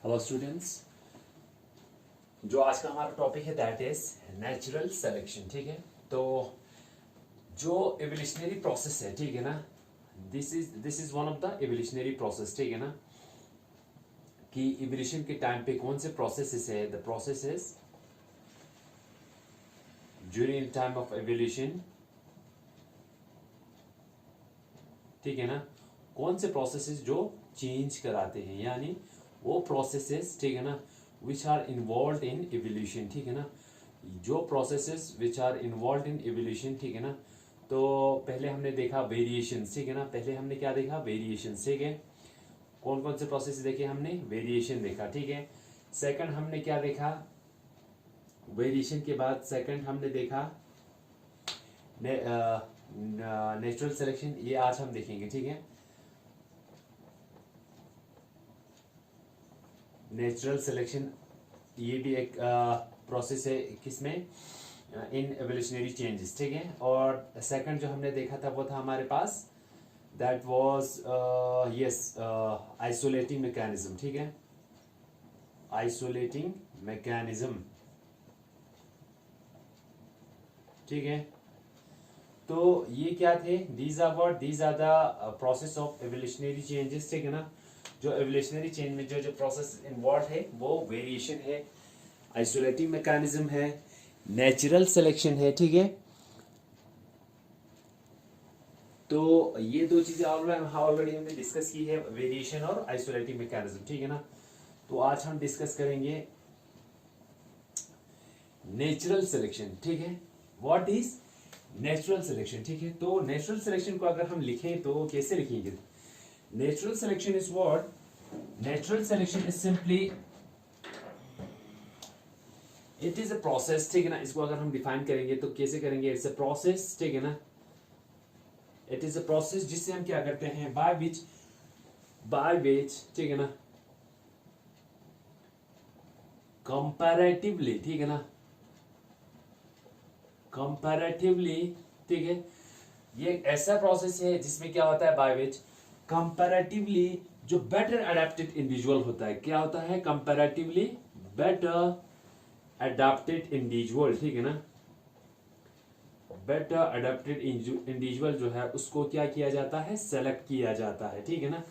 Hello students, जो आज का हमारा टॉपिक है दैट इज नेचुरल सिलेक्शन। ठीक है, तो जो एवोल्यूशनरी प्रोसेस है, ठीक है ना, this is one of the evolutionary process. ठीक है ना, कि एवोल्यूशन के टाइम पे कौन से प्रोसेसेस है, the processes during time of evolution. ठीक है ना, कौन से प्रोसेसेस जो चेंज कराते हैं, यानी वो प्रोसेसेस, ठीक है ना, which are involve in evolution. ठीक है ना, जो processes which are involve in evolution. ठीक है ना, तो पहले हमने देखा वेरिएशन। ठीक है ना, पहले हमने क्या देखा, वेरिएशन। ठीक है, कौन कौन से प्रोसेस देखे हमने, वेरिएशन देखा। ठीक है, सेकंड हमने क्या देखा, वेरिएशन के बाद सेकंड हमने देखा नेचुरल सिलेक्शन। ये आज हम देखेंगे। ठीक है, नेचुरल सिलेक्शन ये भी एक प्रोसेस है, किसमें, इन एवोल्यूशनरी चेंजेस। ठीक है, और सेकंड जो हमने देखा था वो था हमारे पास that was yes isolating mechanism. ठीक है, आइसोलेटिंग मैकेनिज्म। ठीक है, तो ये क्या थे, these are the process of evolutionary changes. ठीक है ना, जो एवोल्यूशनरी चेंज में जो जो प्रोसेस इन्वॉल्व है वो वेरिएशन है, आइसोलेटिंग मैकेनिज्म है, नेचुरल सिलेक्शन है। ठीक है, तो ये दो चीजें ऑलरेडी हमने डिस्कस की है, वेरिएशन और आइसोलेटिंग मैकेनिज्म। ठीक है ना, तो आज हम डिस्कस करेंगे नेचुरल सिलेक्शन। ठीक है, व्हाट इज नेचुरल सिलेक्शन। ठीक है, तो नेचुरल सिलेक्शन को अगर हम लिखें तो कैसे लिखेंगे, natural selection is what, natural selection is simply it is a process. ठीक है ना, इसको अगर हम डिफाइन करेंगे तो कैसे करेंगे, इट्स अ प्रोसेस। ठीक है ना, इट इज अ प्रोसेस जिससे हम क्या करते हैं, बाय विच, ठीक है ना, कंपैरेटिवली, ठीक है ना, कंपैरेटिवली, ठीक है, ये एक ऐसा प्रोसेस है जिसमें क्या होता है, बाय विच कंपैरेटिवली जो बेटर अडेप्टेड इंडिविजुअल होता है, क्या होता है, कंपैरेटिवली बेटर अडेप्टेड इंडिविजुअल। ठीक है ना, बेटर अडेप्टेड इंडिविजुअल जो है उसको क्या किया जाता है, सेलेक्ट किया जाता है। ठीक है ना,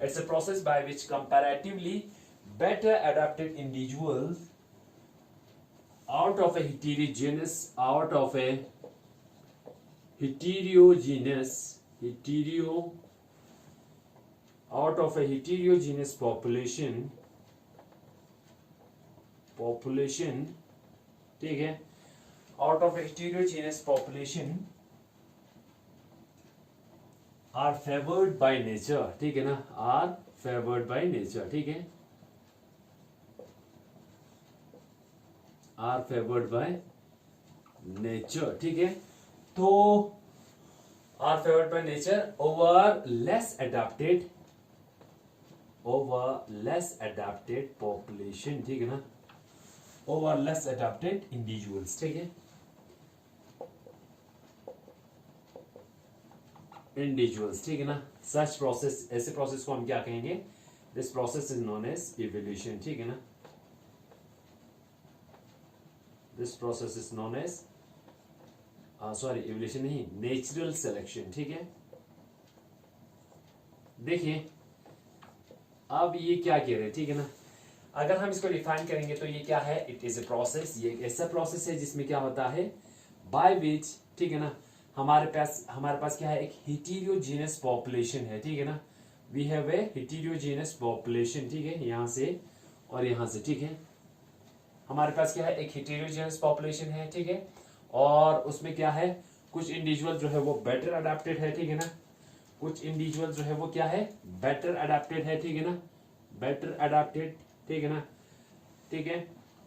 it's a process by which comparatively better adapted individuals out of a heterogeneous out of a heterogeneous population, ठीक है, out of a heterogeneous population are favored by nature। ठीक है ना, are favored by nature। ठीक है, are favoured by nature. ठीक है, तो are favoured by nature over less adapted population. ठीक है ना, ओवर लेस अडेप्टेड इंडिविजुअल्स। ठीक है, इंडिविजुअल्स। ठीक है ना, सच प्रोसेस, ऐसे प्रोसेस को हम क्या कहेंगे, this process is known as evolution. ठीक है ना, this process is known as sorry evolution नहीं, नेचुरल सिलेक्शन। ठीक है, देखिए अब ये क्या कह रहे हैं, ठीक है ना, अगर हम इसको डिफाइन करेंगे तो ये क्या है, इट इज ए प्रोसेस, ये एक ऐसा प्रोसेस है जिसमें क्या होता है, बाय विच, ठीक है ना, हमारे पास क्या है, एक हेटेरोजेनस पॉपुलेशन है। ठीक है ना, we have a heterogeneous population. ठीक है, यहां से और यहां से। ठीक है, हमारे पास क्या है, एक हेटेरोजेनस पॉपुलेशन है। ठीक है, और उसमें क्या है, कुछ इंडिविजुअल जो है वो बेटर अडेप्टेड है। ठीक है ना, कुछ इंडिविजुअल जो है वो क्या है, बेटर अडेप्टेड है। ठीक है ना, बेटर अडेप्टेड। ठीक है ना, ठीक है,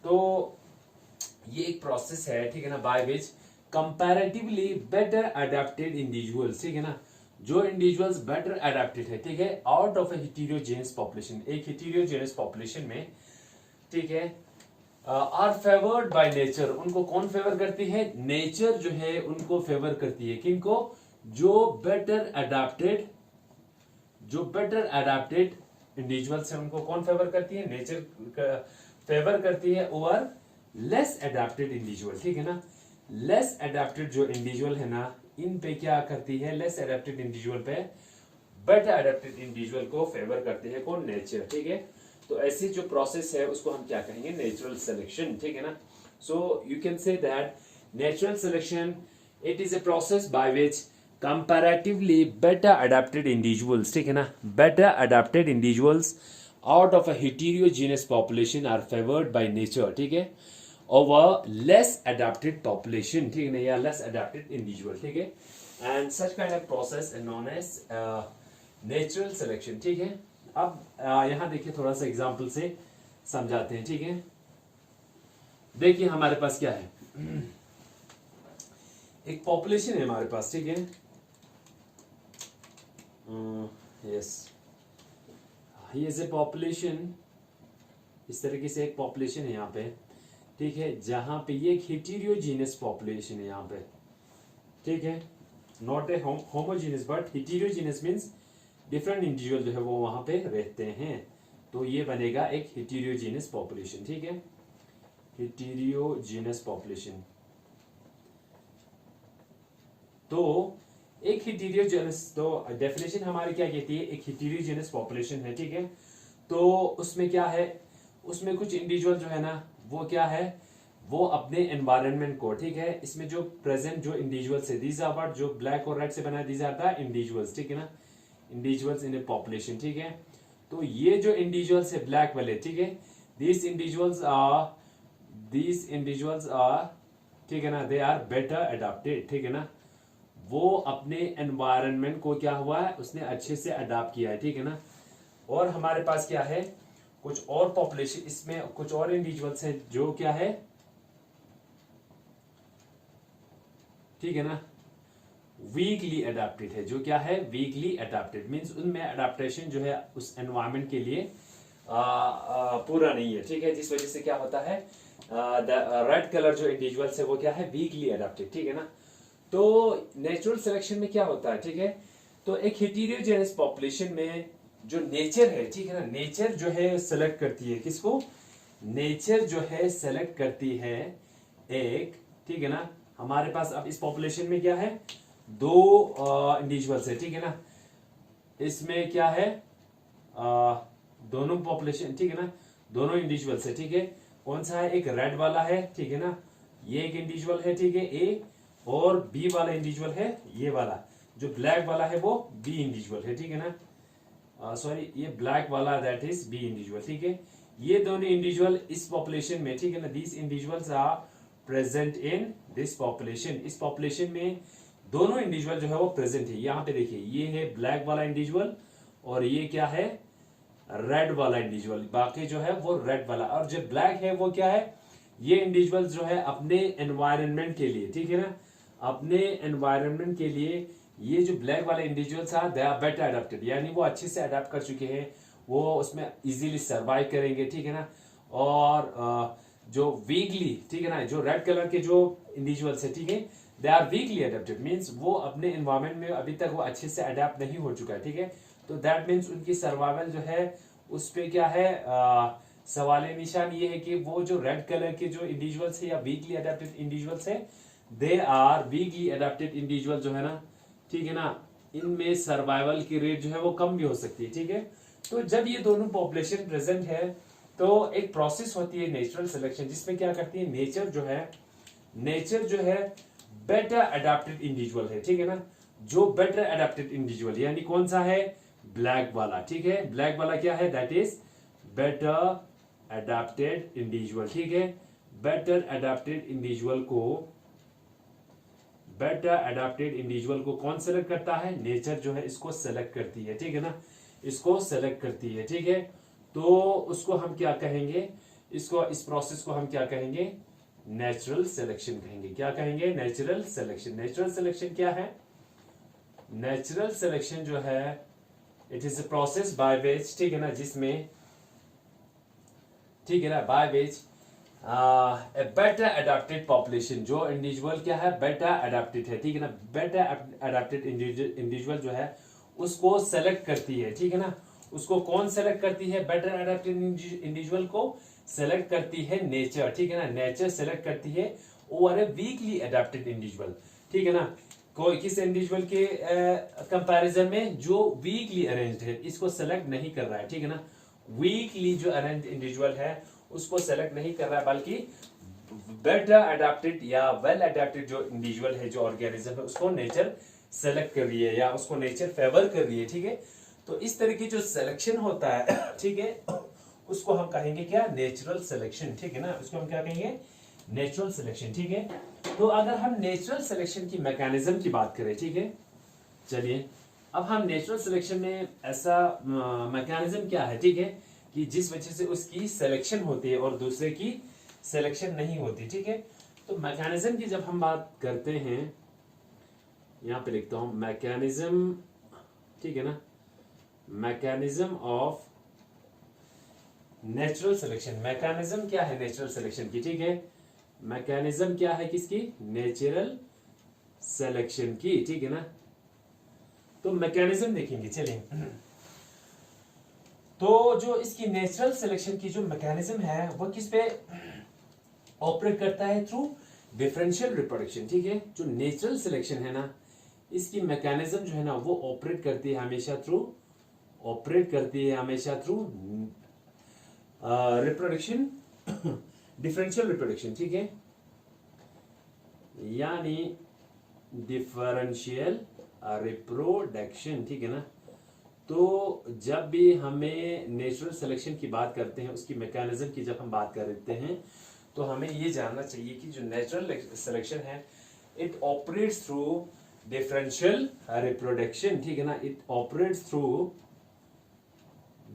तो ये एक प्रोसेस है, ठीक है ना, by which comparatively better adapted individuals, ठीक है ना, जो इंडिविजुअल्स बेटर अडेप्टेड है, ठीक है, out of A heterogeneous population, एक हेटेरोजेनस पॉपुलेशन में, ठीक है, आर फेवर्ड बाय नेचर, उनको कौन फेवर करती है, नेचर जो है उनको फेवर करती है, किनको, जो बेटर अडेप्टेड इंडिविजुअल से उनको कौन फेवर करती है, नेचर फेवर करती है ओवर लेस एडेप्टेड इंडिविजुअल, ठीक है ना। लेस एडेप्टेड जो इंडिविजुअल है ना, इन पे क्या करती है, लेस एडेप्टेड इंडिविजुअल पे बेटर एडेप्टेड इंडिविजुअल को फेवर करते हैं कौन, नेचर, ठीक है। तो ऐसी जो प्रोसेस है उसको हम क्या कहेंगे, नेचुरल सिलेक्शन, ठीक है ना। So you can say that natural selection it is a process by which comparatively better adapted individuals, ठीक है ना, better adapted individuals out of a heterogeneous population are favored by nature, ठीक है, over less adapted population, ठीक है ना, या less adapted individual, ठीक है, and such kind of process is known as natural selection, ठीक है। अब यहाँ देखिए थोड़ा सा एग्जाम्पल से समझाते हैं, ठीक है। देखिए हमारे पास क्या है, एक पॉपुलेशन है हमारे पास, ठीक है, यस, ये इज ए पॉपुलेशन, इस तरीके से एक पॉपुलेशन है यहाँ पे, ठीक है, जहां पे ये एक हेटेरोजेनियस पॉपुलेशन है यहाँ पे, ठीक है, not a homogeneous but heterogeneous means different individual जो है वो वहां पे रहते हैं, तो ये बनेगा एक हेटेरोजेनियस पॉपुलेशन, ठीक है, हेटेरोजेनियस पॉपुलेशन। तो एक हेटेरोजेनस, तो डेफिनेशन हमारी क्या कहती है, एक हेटेरोजेनस पॉपुलेशन है, ठीक है। तो उसमें क्या है, उसमें कुछ इंडिविजुअल जो है ना वो क्या है, वो अपने एनवायरनमेंट को, ठीक है, इसमें जो प्रेजेंट जो इंडिविजुअल्स है, दीज आर व्हाट, जो ब्लैक और रेड से बना है, दीज आर द इंडिविजुअल्स, ठीक है ना, इंडिविजुअल्स इन ए पॉपुलेशन, ठीक है। तो ये जो इंडिविजुअल्स है ब्लैक वाले, ठीक है, दीज इंडिविजुअल्स आर, ठीक है ना, दे आर बेटर अडॉप्टेड, ठीक है ना, वो अपने एनवायरनमेंट को क्या हुआ है, उसने अच्छे से अडॉप्ट किया है, ठीक है ना। और हमारे पास क्या है, कुछ और पॉपुलेशन, इसमें कुछ और इंडिविजुअल्स हैं जो क्या है, ठीक है ना, वीकली अडॉप्टेड है, जो क्या है, वीकली अडॉप्टेड मींस उनमें अडॉप्टेशन जो है उस एनवायरनमेंट के लिए पूरा नहीं है, ठीक है, जिस वजह से क्या होता है, रेड कलर जो इंडिविजुअल्स है वो क्या है, वीकली अडॉप्टेड, ठीक है ना। तो नेचुरल सिलेक्शन में क्या होता है, ठीक है, तो एक हेटेरोजेनस पॉपुलेशन में जो नेचर है, ठीक है ना, नेचर जो है सेलेक्ट करती है किसको, नेचर जो है सेलेक्ट करती है एक, ठीक है ना, हमारे पास अब इस पॉपुलेशन में क्या है, दो इंडिविजुअल्स है, ठीक है ना, इसमें क्या है, दोनों पॉपुलेशन, ठीक है ना, दोनों इंडिविजुअल्स है, ठीक है, कौन सा है, एक रेड वाला है, ठीक है ना, ये एक इंडिविजुअल है, ठीक है, ए, और बी वाला इंडिविजुअल है ये वाला, जो ब्लैक वाला है वो बी इंडिविजुअल है, ठीक है ना, सॉरी ये ब्लैक वाला दैट इज बी इंडिविजुअल, ठीक है। ये दोनों इंडिविजुअल इस पॉपुलेशन में, ठीक है ना, these individuals are present in this population, इस पॉपुलेशन में दोनों इंडिविजुअल जो है वो प्रेजेंट है। यहाँ पे देखिए ये है ब्लैक वाला इंडिविजुअल और ये क्या है, रेड वाला इंडिविजुअल, बाकी जो है वो रेड वाला, और जो ब्लैक है वो क्या है, ये इंडिविजुअल जो है अपने एनवायरनमेंट के लिए, ठीक है ना, अपने एनवायरनमेंट के लिए ये जो ब्लैक वाले individuals are they are better adopted, यानी वो अच्छे से अडॉप्ट कर चुके हैं, वो उसमें इजीली सर्वाइव करेंगे, ठीक है ना। और जो वीकली, ठीक है ना, जो रेड कलर के जो इंडिविजुअल्स है, ठीक है, they are weakly adopted means वो अपने एनवायरनमेंट में अभी तक वो अच्छे से अडॉप्ट नहीं हो चुका है, ठीक है। तो दैट मीन्स उनकी सर्वाइवल जो है उस पे क्या है, सवाल निशान ये है कि वो जो रेड कलर के जो इंडिविजुअल्स है या वीकली अडॉप्टेड इंडिविजुअल्स है, they are weakly adopted individual जो है ना, ठीक है ना, इनमें सर्वाइवल की रेट जो है वो कम भी हो सकती है, ठीक है। तो जब ये दोनों पॉपुलेशन प्रेजेंट है तो एक प्रोसेस होती है नेचुरल सिलेक्शन, जिसमें क्या करती है, नेचर जो है बेटर अडॉप्टेड इंडिविजुअल है, ठीक है ना, जो बेटर अडॉप्टेड इंडिविजुअल यानी कौन सा है, ब्लैक वाला, ठीक है, ब्लैक वाला क्या है, that is better adopted individual, ठीक है। बेटर अडॉप्टेड इंडिविजुअल को कौन सेलेक्ट करता है, नेचर जो है इसको सेलेक्ट करती है, ठीक है ना, इसको सेलेक्ट करती है, ठीक है। तो उसको हम क्या कहेंगे, इस प्रोसेस को हम क्या कहेंगे, नेचुरल सिलेक्शन कहेंगे। क्या कहेंगे, नेचुरल सिलेक्शन। नेचुरल सिलेक्शन क्या है, नेचुरल सिलेक्शन जो है it is a process by which, ठीक है ना, जिसमें, ठीक है ना, by which a better adopted population, जो इंडिविजुअल क्या है, बेटर अडॉप्टेड है, ठीक है ना, बेटर अडॉप्टेड इंडिविजुअल जो है उसको सेलेक्ट करती है, ठीक है ना, उसको कौन सेलेक्ट करती है? बेटर अडेप्टेड इंडिविजुअल को सेलेक्ट करती है नेचर, ठीक है ना, नेचर सेलेक्ट करती है ओवर ए वीकली अडेप्टेड इंडिविजुअल, ठीक है ना। कोई किस इंडिविजुअल के कंपैरिजन में जो वीकली अरेंज्ड है, इसको सेलेक्ट नहीं कर रहा है, ठीक है ना। वीकली जो अरेंज्ड इंडिविजुअल है उसको सेलेक्ट नहीं कर रहा है, बल्कि बेटर अडेप्टेड या वेल अडेप्टेड जो इंडिविजुअल है, जो ऑर्गेनिज्म है, उसको नेचर सेलेक्ट कर रही है या उसको नेचर फेवर कर रही है, ठीक है। तो इस तरह की जो सिलेक्शन होता है, ठीक है, उसको हम कहेंगे क्या? नेचुरल सिलेक्शन, ठीक है ना। उसको हम क्या कहेंगे? नेचुरल सिलेक्शन, ठीक है। तो अगर हम नेचुरल सिलेक्शन की मैकेनिज्म की बात करें, ठीक है, चलिए अब हम नेचुरल सिलेक्शन में ऐसा मैकेनिज्म क्या है, ठीक है, कि जिस वजह से उसकी सिलेक्शन होती है और दूसरे की सिलेक्शन नहीं होती, ठीक है। तो मैकेनिज्म की जब हम बात करते हैं, यहां पे लिखता हूं मैकेनिज्म, ठीक है ना, mechanism of natural selection. Mechanism क्या है नेचुरल सिलेक्शन की, ठीक है, मैकेनिज्म क्या है किसकी? नेचुरल सिलेक्शन की, ठीक है ना। तो मैकेनिज्म देखेंगे, चलिए। तो जो इसकी नेचुरल सिलेक्शन की जो मैकेनिज्म है वो किस पे ऑपरेट करता है? थ्रू डिफरेंशियल रिप्रोडक्शन, ठीक है। जो नेचुरल सिलेक्शन है ना, इसकी मैकेनिज्म जो है ना वो ऑपरेट करती है हमेशा थ्रू रिप्रोडक्शन, डिफरेंशियल रिप्रोडक्शन, ठीक है, यानी डिफरेंशियल रिप्रोडक्शन, ठीक है ना। तो जब भी हमें नेचुरल सिलेक्शन की बात करते हैं, उसकी मैकेनिज्म की जब हम बात करते हैं, तो हमें ये जानना चाहिए कि जो नेचुरल सिलेक्शन है, it operates through differential reproduction, ठीक है ना। It operates through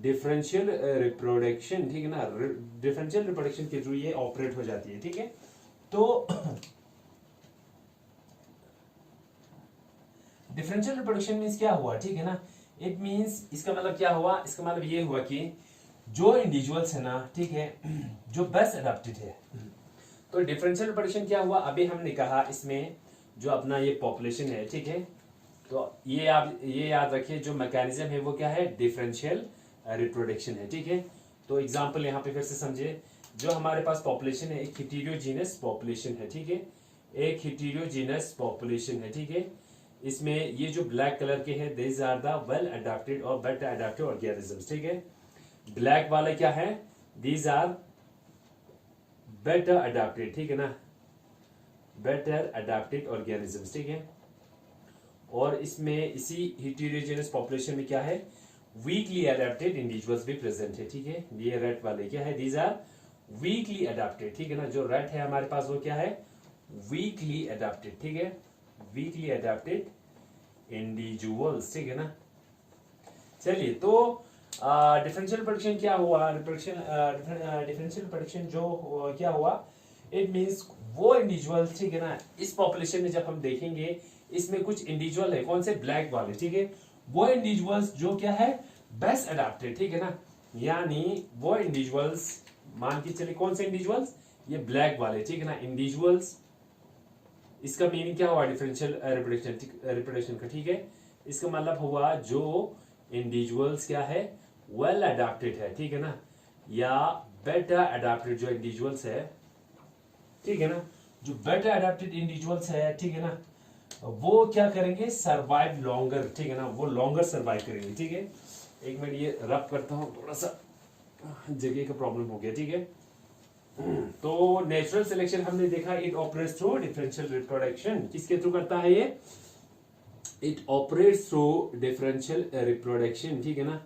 differential reproduction, ठीक है ना। डिफरेंशियल रिप्रोडक्शन के थ्रू ये ऑपरेट हो जाती है, ठीक है। तो डिफरेंशियल रिप्रोडक्शन मीन्स क्या हुआ, ठीक है ना। इट मीन्स, इसका मतलब क्या हुआ? इसका मतलब ये हुआ कि जो इंडिविजुअल्स है ना, ठीक है, जो बेस्ट अडेप्टेड है। तो डिफरेंशियल रिप्रोडक्शन क्या हुआ? अभी हमने कहा इसमें जो अपना ये पॉपुलेशन है, ठीक है, तो ये आप ये याद रखिए, जो मैकेनिज्म है वो क्या है? डिफरेंशियल रिप्रोडक्शन है, ठीक है। तो एग्जांपल यहाँ पे फिर से समझिए, जो हमारे पास पॉपुलेशन है, एक हेटेरोजीनस पॉपुलेशन है, ठीक है, एक हेटेरोजीनस पॉपुलेशन है, ठीक है। इसमें ये जो ब्लैक कलर के हैं, these are the well adapted और बेटर अडेप्टेड ऑर्गेनिजम्स, ठीक है। ब्लैक वाले क्या है? दीज आर बेटर अडेप्टेड, ठीक है ना, बेटर अडेप्टेड ऑर्गेनिजम्स, ठीक है। और इसमें इसी हेटेरोजेनस पॉपुलेशन में क्या है? वीकली अडेप्टेड इंडिविजुअल्स भी प्रेजेंट है, ठीक है। ये रेड वाले क्या है? दीज आर वीकली अडेप्टेड, ठीक है ना। जो रेड है हमारे पास वो क्या है? वीकली अडेप्टेड, ठीक है, वीकली अडेप्टेड इंडिविजुअल्स, ठीक है ना। चलिए, तो डिफरेंशियल रिप्रोडक्शन क्या हुआ? डिफरेंशियल रिप्रोडक्शन जो क्या हुआ? इट मींस वो इंडिविजुअल्स, ठीक है ना, इस पॉपुलेशन में जब हम देखेंगे, इसमें कुछ इंडिविजुअल है, कौन से? ब्लैक वाले, ठीक है। वो इंडिविजुअल्स जो क्या है? बेस्ट अडेप्टेड, ठीक है ना, यानी वो इंडिविजुअल्स, मान के चलिए कौन से इंडिविजुअल्स? ये ब्लैक वाले, ठीक है ना, इंडिविजुअल्स। इसका मीनिंग क्या हुआ? डिफरेंशियल रिप्रोडक्शन का, ठीक है। इसका मतलब हुआ जो इंडिविजुअल्स क्या है? वेल अडेप्टेड है, ठीक है ना, या बेटर अडेप्टेड जो इंडिविजुअल्स है, ठीक है ना, जो बेटर अडेप्टेड इंडिविजुअल्स है, ठीक है ना, वो क्या करेंगे? सर्वाइव लॉन्गर, ठीक है ना, वो लॉन्गर सर्वाइव करेंगे, ठीक है। एक मिनट ये रब करता हूं, थोड़ा सा जगह का प्रॉब्लम हो गया, ठीक है। तो नेचुरल सिलेक्शन हमने देखा, it operates through differential reproduction. किसके थ्रू करता है ये? It operates through differential reproduction, ठीक है ना,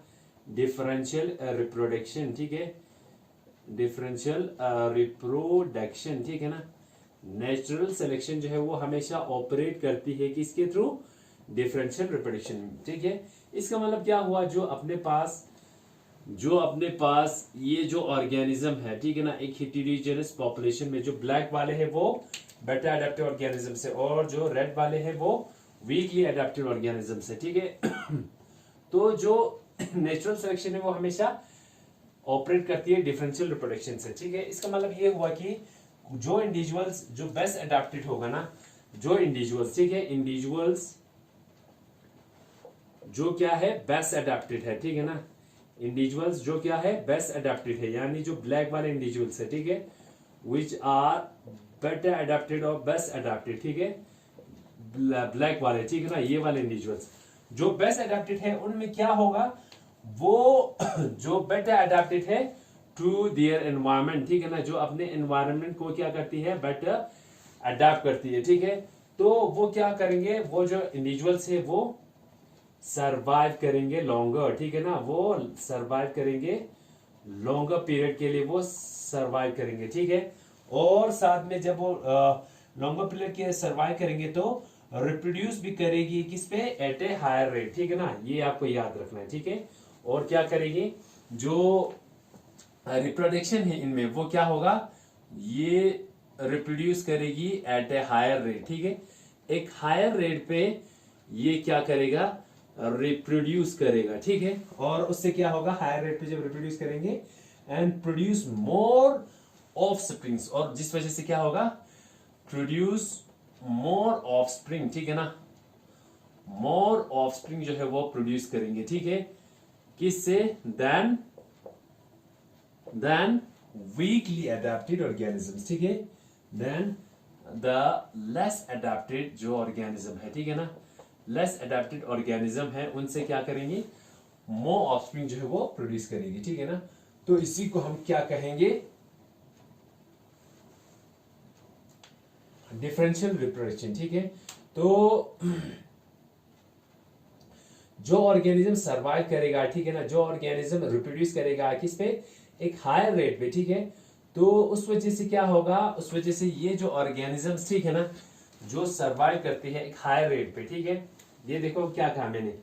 डिफरेंशियल रिप्रोडक्शन, ठीक है, डिफरेंशियल रिप्रोडक्शन, ठीक है ना। नेचुरल सिलेक्शन जो है वो हमेशा ऑपरेट करती है किसके थ्रू? डिफरेंशियल रिप्रोडक्शन, ठीक है। इसका मतलब क्या हुआ? जो अपने पास ये जो ऑर्गेनिज्म है, ठीक है ना, एक हेटेरोजेनस पॉपुलेशन में जो ब्लैक वाले हैं वो बेटर अडेप्टेड ऑर्गेनिज्म से, और जो रेड वाले हैं वो वीकली अडेप्टेड ऑर्गेनिज्म से, ठीक है। तो जो नेचुरल सिलेक्शन है वो हमेशा ऑपरेट करती है डिफरेंशियल रिप्रोडक्शन से, ठीक है। इसका मतलब ये हुआ कि जो इंडिविजुअल्स जो बेस्ट अडेप्टेड होगा ना, जो इंडिविजुअल्स, ठीक है, इंडिविजुअल्स जो क्या है? बेस्ट अडेप्टेड है, ठीक है ना, इंडिविजुअल्स जो क्या है बेस्ट अडेप्टेड है, यानी जो ब्लैक वाले इंडिविजुअल्स है, ठीक है, विच आर बेटर अडेप्टेड और बेस्ट अडेप्टेड, ठीक है, ब्लैक वाले, ठीक है ना, ये वाले इंडिविजुअल्स जो बेस्ट अडेप्टेड है उनमें क्या होगा, वो जो बेटर अडेप्टेड है टू दियर एनवायरमेंट, ठीक है ना, जो अपने एनवायरमेंट को क्या करती है, बेटर अडेप्ट करती है, ठीक है, तो वो क्या करेंगे, वो जो इंडिविजुअल्स है वो सरवाइव करेंगे लॉन्गर, ठीक है ना, वो सरवाइव करेंगे लॉन्गर पीरियड के लिए, वो सरवाइव करेंगे, ठीक है, और साथ में जब वो लॉन्गर पीरियड के सरवाइव करेंगे तो रिप्रोड्यूस भी करेगी किस पे, एट ए हायर रेट, ठीक है ना, ये आपको याद रखना है, ठीक है, और क्या करेगी, जो रिप्रोडक्शन है इनमें वो क्या होगा, ये रिप्रोड्यूस करेगी एट ए हायर रेट, ठीक है, एक हायर रेट पे ये क्या करेगा, रिप्रोड्यूस करेगा, ठीक है, और उससे क्या होगा, हायर रेट पे जब रिप्रोड्यूस करेंगे and produce more of springs, और जिस वजह से क्या होगा, प्रोड्यूस मोर ऑफ स्प्रिंग, ठीक है ना, मोर ऑफ स्प्रिंग जो है वो प्रोड्यूस करेंगे, ठीक है, किससे, देन वीकली अडेप्टेड ऑर्गेनिजम्स, ठीक है, देन द लेस अडेप्टेड जो ऑर्गेनिज्म है, ठीक है ना, लेस अडेप्टेड ऑर्गेनिज्म है उनसे क्या करेंगे, मोर ऑफस्प्रिंग जो है वो प्रोड्यूस करेंगे, ठीक है ना, तो इसी को हम क्या कहेंगे, डिफरेंशियल रिप्रोडक्शन, ठीक है, तो जो ऑर्गेनिज्म सरवाइव करेगा, ठीक है ना, जो ऑर्गेनिज्म रिप्रोड्यूस करेगा किस पे, एक हायर रेट पे, ठीक है, तो उस वजह से क्या होगा, उस वजह से ये जो ऑर्गेनिजम्स, ठीक है ना, जो सरवाइव करते हैं एक हायर रेट पे, ठीक है, ये देखो क्या कहा मैंने,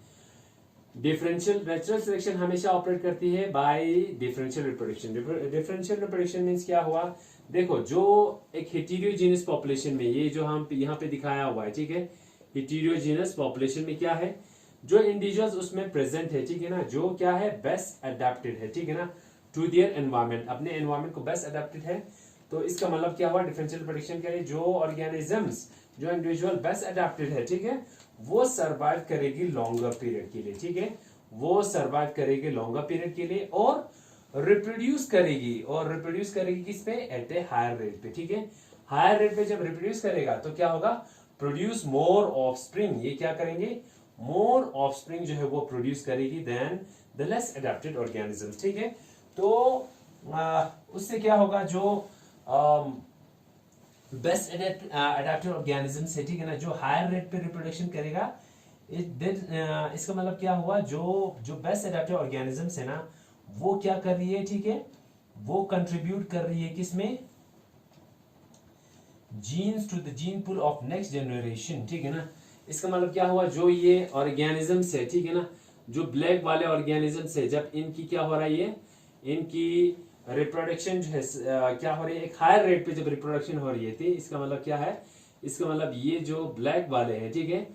डिफरेंशियल नेचुरल सिलेक्शन हमेशा ऑपरेट करती है by differential reproduction, differential reproduction means क्या हुआ, देखो जो एक हेटेरोजेनस पॉपुलेशन में, ये जो हम यहाँ पे दिखाया हुआ है, ठीक है, हेटेरोजेनस पॉपुलेशन में क्या है, जो इंडिविजुअल्स उसमें प्रेजेंट है, ठीक है ना, जो क्या है बेस्ट अडेप्टेड है, ठीक है ना, टू दियर एनवायरमेंट, अपने एनवायरमेंट को बेस्ट अडेप्टेड है, तो इसका मतलब क्या हुआ, डिफरेंशियल प्रेडिक्शन के लिए जो ऑर्गेनिजम्स, जो इंडिविजुअल बेस्ट अडेप्टेड है, ठीक है, वो सरवाइव करेगी लॉन्गर पीरियड के लिए, ठीक है, वो सरवाइव करेगी लॉन्गर पीरियड के लिए और रिप्रोड्यूस करेगी, और रिप्रोड्यूस करेगी किस पे, एट ए हायर रेट पे, ठीक है, हायर रेट पे जब रिप्रोड्यूस करेगा तो क्या होगा, प्रोड्यूस मोर ऑफस्प्रिंग, ये क्या करेंगे, मोर ऑफस्प्रिंग जो है वो प्रोड्यूस करेगी then the less adapted organisms, ठीक है, तो उससे क्या होगा, जो बेस्ट अडेप्टेड ऑर्गेनिजम्स है, ठीक है ना, जो हायर रेट पे रिप्रोडक्शन करेगा, इसका मतलब क्या हुआ, जो बेस्ट अडेप्टेड ऑर्गेनिजम्स है ना, वो क्या कर रही है, ठीक है, वो कंट्रीब्यूट कर रही है किसमें, genes to the gene pool of next generation, ठीक है ना, इसका मतलब क्या हुआ, जो ये ऑर्गेनिजम्स है, ठीक है ना, जो ब्लैक वाले ऑर्गेनिजम्स है, जब इनकी क्या हो रहा है, ये इनकी रिप्रोडक्शन जो है क्या हो रही है, एक हायर रेट पे जब रिप्रोडक्शन हो रही है, थी, इसका मतलब क्या है, इसका मतलब ये जो ब्लैक वाले हैं, ठीक है,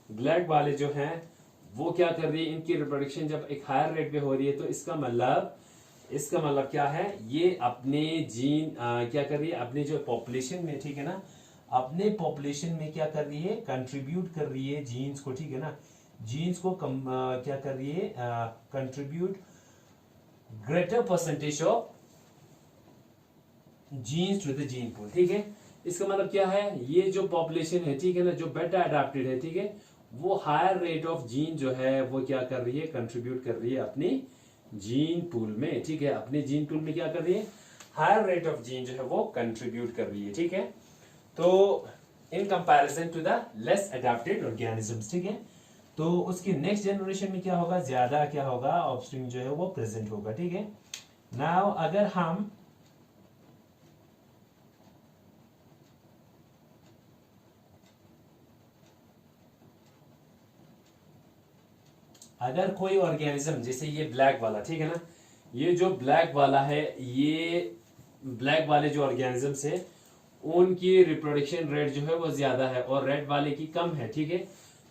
ब्लैक वाले जो हैं वो क्या कर रही है, इनकी रिप्रोडक्शन जब एक हायर रेट पे हो रही है, तो इसका मतलब क्या है, ये अपने जीन क्या कर रही है, अपने जो पॉपुलेशन में, ठीक है ना, अपने पॉपुलेशन में क्या कर रही है, कंट्रीब्यूट कर रही है जीन्स को, ठीक है ना, जीन्स को क्या कर रही है, contribute greater percentage of genes to the gene pool, ठीक है, इसका मतलब क्या है, ये जो पॉपुलेशन है, ठीक है ना, जो बेटर अडेप्टेड है, ठीक है, वो हायर रेट ऑफ जीन जो है वो क्या कर रही है, कंट्रीब्यूट कर रही है अपनी जीन पूल में, ठीक है, अपने जीन पूल में क्या कर रही है, हायर रेट ऑफ जीन जो है वो कंट्रीब्यूट कर रही है, ठीक है, तो in comparison to the less adapted organisms, ठीक है, तो उसकी नेक्स्ट जनरेशन में क्या होगा, ज्यादा क्या होगा, ऑफस्प्रिंग जो है वो प्रेजेंट होगा, ठीक है, नाउ अगर कोई ऑर्गेनिज्म, जैसे ये ब्लैक वाला, ठीक है ना, ये जो ब्लैक वाला है, ये ब्लैक वाले जो ऑर्गेनिजम्स है उनकी रिप्रोडक्शन रेट जो है वो ज्यादा है और रेड वाले की कम है, ठीक है,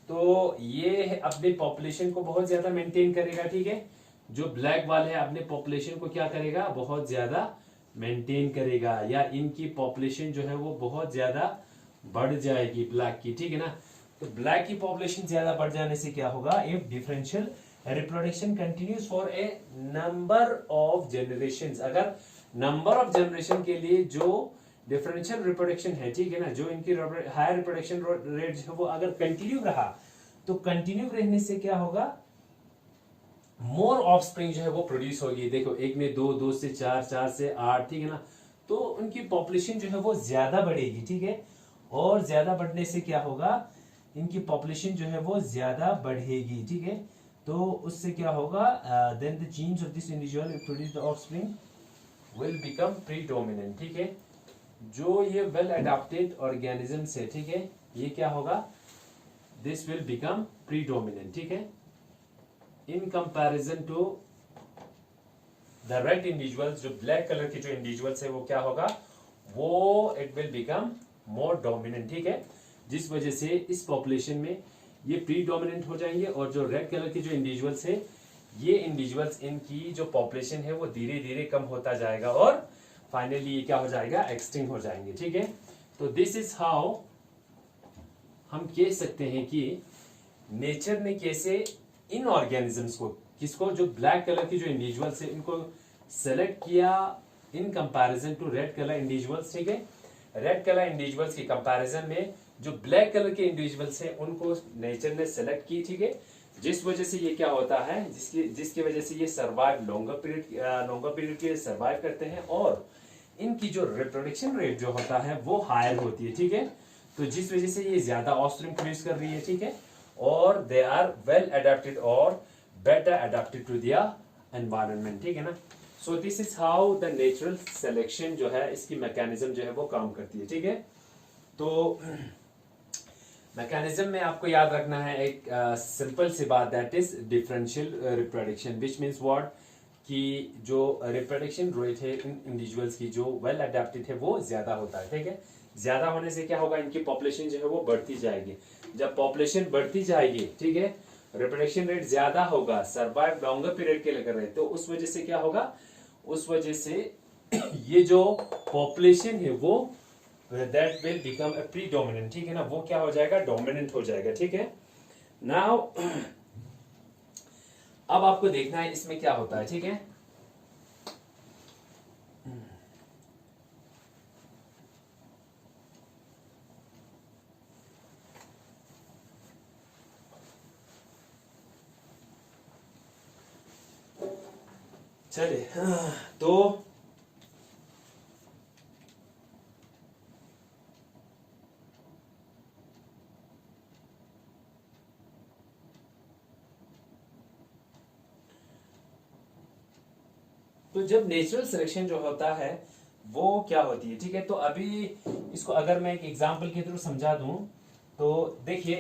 तो ये अपने पॉपुलेशन को बहुत ज्यादा मेंटेन करेगा, ठीक है, जो ब्लैक वाले है अपने पॉपुलेशन को क्या करेगा, बहुत ज्यादा मेंटेन करेगा, या इनकी पॉपुलेशन जो है वो बहुत ज्यादा बढ़ जाएगी ब्लैक की, ठीक है ना, तो ब्लैक की पॉपुलेशन ज्यादा बढ़ जाने से क्या होगा, if differential reproduction continues for a number of generation. अगर नंबर ऑफ जनरेशन के लिए जो डिफरेंशियल रिप्रोडक्शन है, ठीक है ना, जो इनकी हायर रिप्रोडक्शन रेट जो वो अगर कंटिन्यू रहा, तो कंटिन्यू रहने से क्या होगा, मोर ऑफस्प्रिंग जो है वो प्रोड्यूस होगी। देखो एक में दो, दो से चार, चार से आठ, ठीक है ना, तो उनकी पॉपुलेशन जो है वो ज्यादा बढ़ेगी, ठीक है। और ज्यादा बढ़ने से क्या होगा, इनकी पॉपुलेशन जो है वो ज्यादा बढ़ेगी, ठीक है। तो उससे क्या होगा, then the genes of this individual produce the offspring will become predominant, ठीक है। जो ये वेल अडैप्टेड ऑर्गेनिज्म है, ठीक है, ये क्या होगा, दिस विल बिकम प्रीडोमिनेंट, ठीक है, in comparison to the red individuals. जो ब्लैक कलर के जो इंडिविजुअल्स है वो क्या होगा, वो it will become more dominant, ठीक है। जिस वजह से इस पॉपुलेशन में ये प्रीडोमिनेंट हो जाएंगे, और जो रेड कलर के जो इंडिविजुअल्स है, ये इंडिविजुअल्स, इनकी जो पॉपुलेशन है वो धीरे धीरे कम होता जाएगा, और फाइनली ये क्या हो जाएगा, एक्सटिंक्ट हो जाएंगे, ठीक है। तो दिस इज हाउ हम कह सकते हैं कि नेचर ने कैसे इन ऑर्गेनिजम्स को, किसको, जो ब्लैक कलर की जो इंडिविजुअल्स है, इनको सेलेक्ट किया in comparison to red colour individuals, ठीक है। रेड कलर इंडिविजुअल्स की कंपैरिजन में जो ब्लैक कलर के इंडिविजुअल्स हैं उनको नेचर ने सेलेक्ट की, ठीक है। जिस वजह से ये क्या होता है, जिसकी वजह से ये सर्वाइव लॉन्गर पीरियड के लिए सर्वाइव करते हैं, और इनकी जो रिप्रोडक्शन रेट जो होता है वो हायर होती है, ठीक है। तो जिस वजह से ये ज्यादा ऑफस्प्रिंग प्रोड्यूस कर रही है, ठीक है, और दे आर वेल अडेप्टेड और better adapted to their environment, ठीक है ना। So this is how the natural selection जो है, इसकी मैकेनिज्म जो है वो काम करती है, ठीक है। तो मैकेनिज्म में आपको याद रखना है एक सिंपल सी बात, that is differential reproduction, which means what, कि जो रिप्रोडक्शन रेट है इन इंडिविजुअल्स की जो वेल अडेप्टेड है वो ज्यादा होता है, ठीक है। ज्यादा होने से क्या होगा, इनकी पॉपुलेशन जो है वो बढ़ती जाएगी। जब पॉपुलेशन बढ़ती जाएगी, ठीक है, रिप्रोडक्शन रेट ज्यादा होगा, सर्वाइव लॉन्गर पीरियड के लिए कर रहे हैं, तो उस वजह से क्या होगा, उस वजह से ये जो पॉपुलेशन है वो that will become a predominant, ठीक है ना, वो क्या हो जाएगा, डोमिनेंट हो जाएगा, ठीक है। नाउ अब आपको देखना है इसमें क्या होता है, ठीक है। चलिए, तो जब नेचुरल सिलेक्शन जो होता है वो क्या होती है, ठीक है। तो अभी इसको अगर मैं एक एग्जांपल के थ्रू समझा दूं, तो देखिए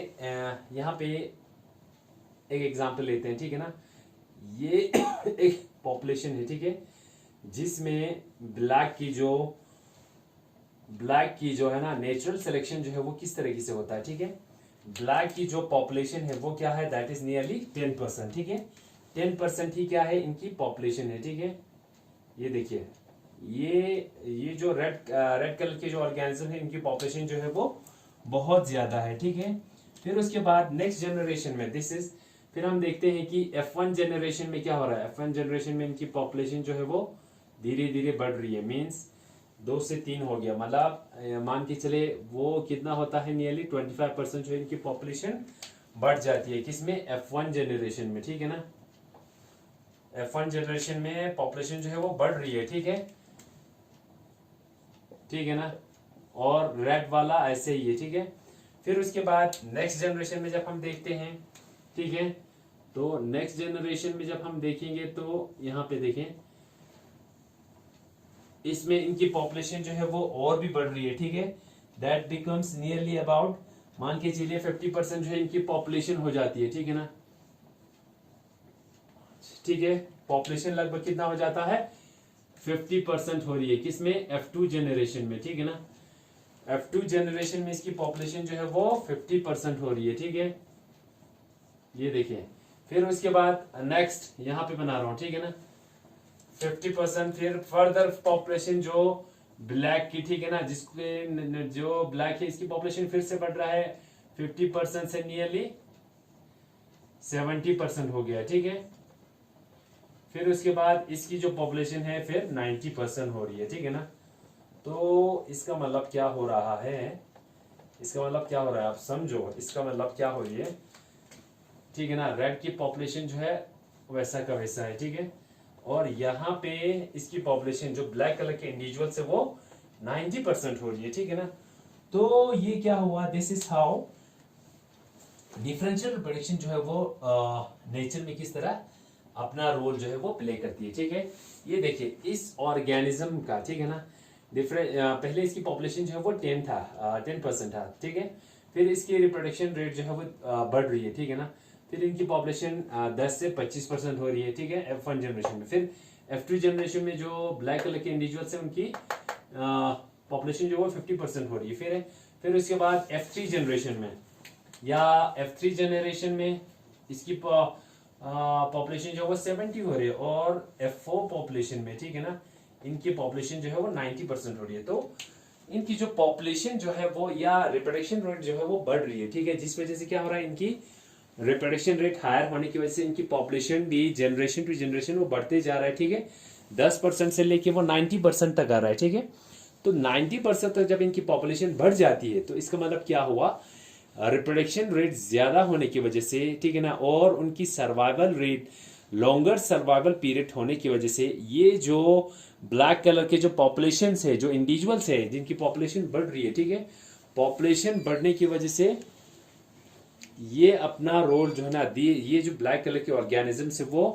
यहाँ पे एक एग्जांपल लेते हैं, ठीक है ना। ये एक पॉपुलेशन है, ठीक है, जिसमें ब्लैक की जो है ना, नेचुरल सिलेक्शन जो है वो किस तरीके से होता है, ठीक है। ब्लैक की जो पॉपुलेशन है वो क्या है, दैट इज नियरली 10%, ठीक है। 10% ही क्या है, इनकी पॉपुलेशन है, ठीक है। ये देखिए, ये जो रेड कलर के जो ऑर्गेनिज्म है, इनकी पॉपुलेशन जो है वो बहुत ज्यादा है, ठीक है। फिर उसके बाद नेक्स्ट जनरेशन में फिर हम देखते हैं कि F1 जनरेशन में क्या हो रहा है। F1 जनरेशन में इनकी पॉपुलेशन जो है वो धीरे धीरे बढ़ रही है, मींस 2 से 3 हो गया, मतलब मान के चले वो कितना होता है, नियरली 25% जो इनकी पॉपुलेशन बढ़ जाती है, किसमें, F1 जनरेशन में, ठीक है ना। F1 जनरेशन में पॉपुलेशन जो है वो बढ़ रही है, ठीक है ना। और रेड वाला ऐसे ही है, ठीक है। फिर उसके बाद नेक्स्ट जनरेशन में जब हम देखते हैं, ठीक है, तो नेक्स्ट जनरेशन में जब हम देखेंगे तो यहाँ पे देखें, इसमें इनकी पॉपुलेशन जो है वो और भी बढ़ रही है, ठीक है। दैट बिकम्स नियरली अबाउट, मान के चलिए 50% जो है इनकी पॉपुलेशन हो जाती है, ठीक है ना, ठीक है। पॉपुलेशन लगभग कितना हो जाता है, 50% हो रही है, किसमें, F2 जनरेशन में, ठीक है ना। F2 जनरेशन में इसकी पॉपुलेशन जो है वो 50% हो रही है, ठीक है। ये देखिए, फिर उसके बाद नेक्स्ट यहाँ पे बना रहा हूं, ठीक है ना, 50%। फिर फर्दर पॉपुलेशन जो ब्लैक की, ठीक है ना, जिसके जो ब्लैक है इसकी पॉपुलेशन फिर से बढ़ रहा है 50% से नियरली 70% हो गया, ठीक है। फिर उसके बाद इसकी जो पॉपुलेशन है फिर 90% हो रही है, ठीक है ना। तो इसका मतलब क्या हो रहा है, इसका मतलब क्या हो रहा है आप समझो, इसका मतलब क्या हो रही है, ठीक है ना। रेड की पॉपुलेशन जो है वैसा का वैसा है, ठीक है। और यहाँ पे इसकी पॉपुलेशन जो ब्लैक कलर के इंडिविजुअल है वो 90% हो रही है, ठीक है ना। तो ये क्या हुआ, this is how differential reproduction जो है वो नेचर में किस तरह अपना रोल जो है वो प्ले करती है, ठीक है। ये देखिए इस ऑर्गेनिज्म का, ठीक है ना, डिफरेंट पहले इसकी पॉपुलेशन जो है वो 10% था, ठीक है। फिर इसकी रिप्रोडक्शन रेट जो है वो बढ़ रही है, ठीक है ना। फिर इनकी पॉपुलेशन 10 से 25% हो रही है, ठीक है, F1 जनरेशन में। फिर F2 जनरेशन में जो ब्लैक कलर के इंडिविजुअल्स हैं उनकी पॉपुलेशन जो है 50% हो रही है। फिर उसके बाद F3 जनरेशन में या F3 जनरेशन में इसकी पॉपुलेशन जो है वो 70 हो रही है, और F4 पॉपुलेशन में, ठीक है ना, इनकी पॉपुलेशन जो है वो 90% हो रही है। तो इनकी जो पॉपुलेशन जो है वो या रिप्रोडक्शन रेट जो है वो बढ़ रही है, ठीक है, जिस वजह से क्या हो रहा है, इनकी रिप्रोडक्शन रेट हायर होने की वजह से इनकी पॉपुलेशन भी जनरेशन टू जनरेशन वो बढ़ते जा रहा है, ठीक है। 10% से लेके वो 90% तक आ रहा है, ठीक है। तो 90% तक जब इनकी पॉपुलेशन बढ़ जाती है तो इसका मतलब क्या हुआ, रिप्रोडक्शन रेट ज्यादा होने की वजह से, ठीक है ना, और उनकी survival rate longer survival period होने की वजह से ये जो ब्लैक कलर के जो पॉपुलेशन है, जो इंडिविजुअल्स है जिनकी पॉपुलेशन बढ़ रही है, ठीक है, पॉपुलेशन बढ़ने की वजह से ये अपना रोल जो है ना, ये जो ब्लैक कलर के ऑर्गेनिज्म है वो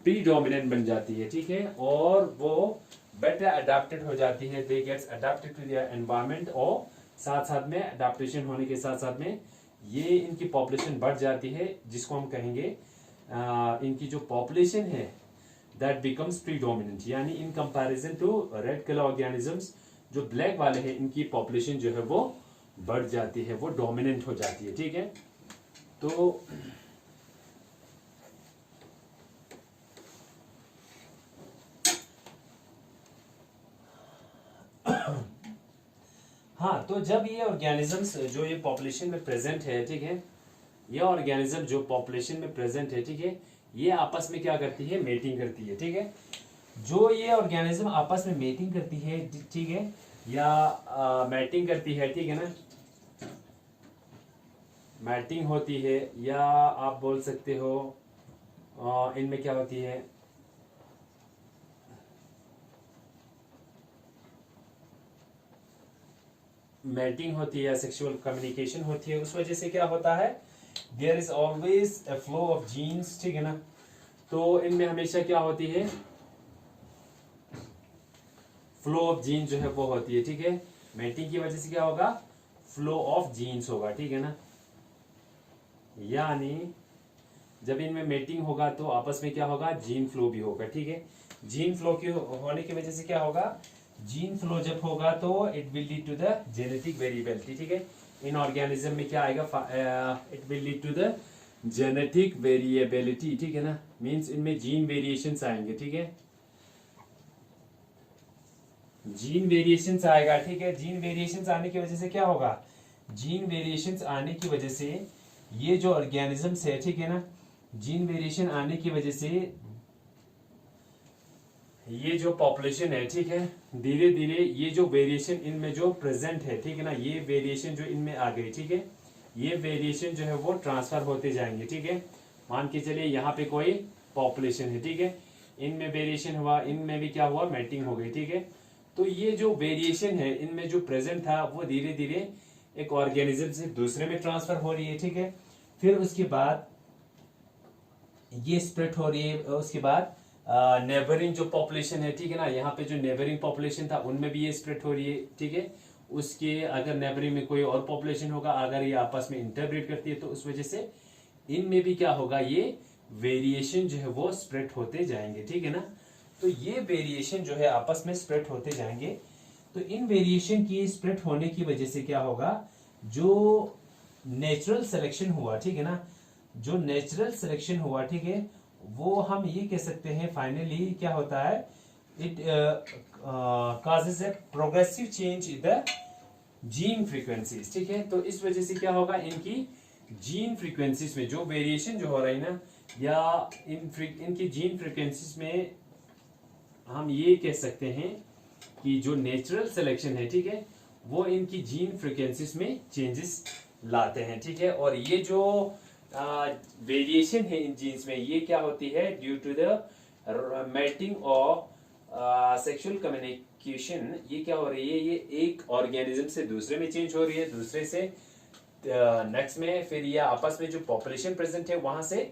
प्रीडोमिनेंट बन जाती है, ठीक है, और वो बेटर अडेप्टेड हो जाती है, they gets adapted to their environment, और साथ साथ में अडेप्टेशन होने के साथ साथ में ये इनकी पॉपुलेशन बढ़ जाती है, जिसको हम कहेंगे इनकी जो पॉपुलेशन है दैट बिकम्स प्रीडोमिनेंट, यानी in comparison to red colour organisms जो ब्लैक वाले हैं इनकी पॉपुलेशन जो है वो बढ़ जाती है, वो डोमिनेंट हो जाती है, ठीक है। तो हाँ, तो जब ये ऑर्गेनिजम्स जो ये पॉपुलेशन में प्रेजेंट है, ठीक है, ये ऑर्गेनिज्म जो पॉपुलेशन में प्रेजेंट है, ठीक है, ये आपस में क्या करती है, मेटिंग करती है, ठीक है। जो ये ऑर्गेनिज्म आपस में मेटिंग करती है, ठीक है, या मैटिंग करती है, ठीक है ना, मैटिंग होती है, या आप बोल सकते हो इनमें क्या होती है, मैटिंग होती है या सेक्सुअल कम्युनिकेशन होती है, उस वजह से क्या होता है, there is always a flow of genes, ठीक है ना। तो इनमें हमेशा क्या होती है, फ्लो ऑफ जीन्स जो है वो होती है, ठीक है। मैटिंग की वजह से क्या होगा, फ्लो ऑफ जीन्स होगा, ठीक है ना। यानी जब इनमें मेटिंग होगा तो आपस में क्या होगा, जीन फ्लो भी होगा, ठीक है। जीन फ्लो की होने की वजह से क्या होगा, जीन फ्लो जब होगा तो it will lead to the genetic variability, ठीक है। इन ऑर्गेनिज्म में क्या आएगा, it will lead to the genetic variability, ठीक है ना, मींस इनमें जीन वेरिएशंस आएंगे, ठीक है, जीन वेरिएशंस आएगा, ठीक है। जीन वेरिएशंस आने की वजह से क्या होगा, जीन वेरिएशंस आने की वजह से ये जो ऑर्गेनिजम्स है, ठीक है ना, जीन वेरिएशन आने की वजह से ये जो पॉपुलेशन है, ठीक है, धीरे धीरे ये जो वेरिएशन इनमें जो प्रेजेंट है, ठीक है ना, ये वेरिएशन जो इनमें आ गई, ठीक है, ये वेरिएशन जो है वो ट्रांसफर होते जाएंगे, ठीक है। मान के चलिए यहाँ पे कोई पॉपुलेशन है, ठीक है, इनमें वेरिएशन हुआ, इनमें भी क्या हुआ, मैटिंग हो गई, ठीक है। तो ये जो वेरिएशन है इनमें जो प्रेजेंट था वो धीरे धीरे एक ऑर्गेनिज्म से दूसरे में ट्रांसफर हो रही है, ठीक है। फिर उसके बाद ये स्प्रेड हो रही है, उसके बाद नेबरिंग जो पॉपुलेशन है, ठीक है ना, यहाँ पे जो नेबरिंग पॉपुलेशन था उनमें भी ये स्प्रेड हो रही है, ठीक है। उसके अगर नेबरिंग में कोई और पॉपुलेशन होगा, अगर ये आपस में इंटरब्रीड करती है तो उस वजह से इनमें भी क्या होगा, ये वेरिएशन जो है वो स्प्रेड होते जाएंगे, ठीक है ना। तो ये वेरिएशन जो है आपस में स्प्रेड होते जाएंगे। तो इन वेरिएशन की स्प्रेड होने की वजह से क्या होगा, जो नेचुरल सिलेक्शन हुआ, ठीक है ना, जो नेचुरल सिलेक्शन हुआ, ठीक है, वो हम ये कह सकते हैं फाइनली क्या होता है, it causes a progressive change in the gene frequencies, ठीक है। तो इस वजह से क्या होगा, इनकी जीन फ्रीक्वेंसीज में जो वेरिएशन जो हो रही ना, या इनकी जीन फ्रीक्वेंसीज में हम ये कह सकते हैं कि जो नेचुरल सिलेक्शन है, ठीक है, वो इनकी जीन फ्रीक्वेंसीज में चेंजेस लाते हैं, ठीक है। और ये जो वेरिएशन है इन जीन्स में, ये क्या होती है, due to the melting of sexual communication. ये क्या हो रही है, ये एक ऑर्गेनिज्म से दूसरे में चेंज हो रही है, दूसरे से नेक्स्ट में, फिर ये आपस में जो पॉपुलेशन प्रेजेंट है वहां से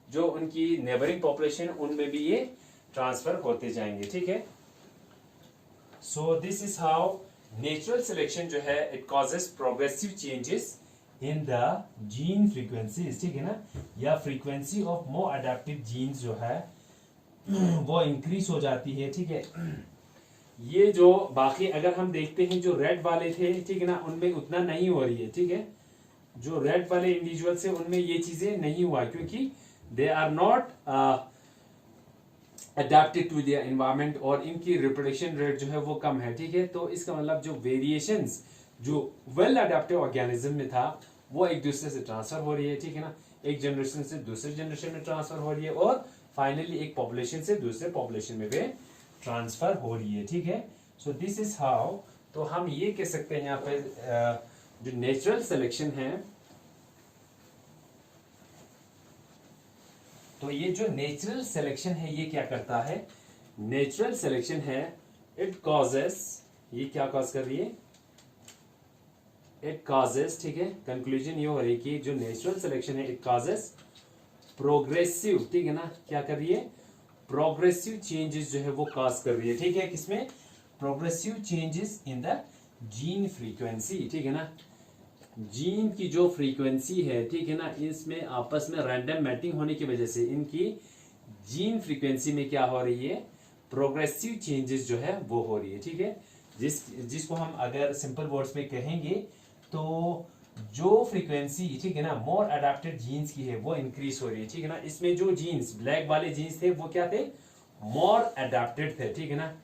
जो उनकी नेबरिंग पॉपुलेशन, उनमें भी ये ट्रांसफर होते जाएंगे, ठीक है। So this is how natural selection जो है, it causes progressive changes in the gene frequencies, ठीक है ना, या frequency of more adaptive genes जो है वो इंक्रीज हो जाती है, ठीक है। ये जो बाकी अगर हम देखते हैं जो रेड वाले थे, ठीक है ना, उनमें उतना नहीं हो रही है, ठीक है। जो रेड वाले इंडिविजुअल से उनमें ये चीजें नहीं हुआ, क्योंकि they are not adapted to their environment, और इनकी रिप्रोडक्शन रेट जो है वो कम है, ठीक है। तो इसका मतलब जो वेरिएशंस जो वेल अडेप्टिव ऑर्गेनिज्म में था वो एक दूसरे से ट्रांसफर हो रही है, ठीक है ना, एक जनरेशन से दूसरे जनरेशन में ट्रांसफर हो रही है, और फाइनली एक पॉपुलेशन से दूसरे पॉपुलेशन में भी ट्रांसफर हो रही है, ठीक है। सो दिस इज हाउ, तो हम ये कह सकते हैं यहाँ पे जो नेचुरल सिलेक्शन है, तो ये जो नेचुरल सिलेक्शन है ये क्या करता है, नेचुरल सिलेक्शन है, इट कॉजेस, ये क्या कॉज कर रही है, इट कॉजेस, ठीक है, कंक्लूजन ये हो रही है कि जो नेचुरल सिलेक्शन है इट कॉजेस प्रोग्रेसिव, ठीक है ना, क्या कर रही है, प्रोग्रेसिव चेंजेस जो है वो कॉज कर रही है, ठीक है, किसमें, progressive changes in the gene frequency, ठीक है ना, जीन की जो फ्रीक्वेंसी है, ठीक है ना, इसमें आपस में रैंडम मैचिंग होने की वजह से इनकी जीन फ्रीक्वेंसी में क्या हो रही है, प्रोग्रेसिव चेंजेस जो है वो हो रही है, ठीक है। जिसको हम अगर सिंपल वर्ड्स में कहेंगे तो जो फ्रीक्वेंसी, ठीक है ना, मोर अडेप्टेड जीन्स की है वो इंक्रीज हो रही है, ठीक है ना। इसमें जो जीन्स ब्लैक वाले जीन्स थे वो क्या थे, मोर अडेप्टेड थे, ठीक है ना,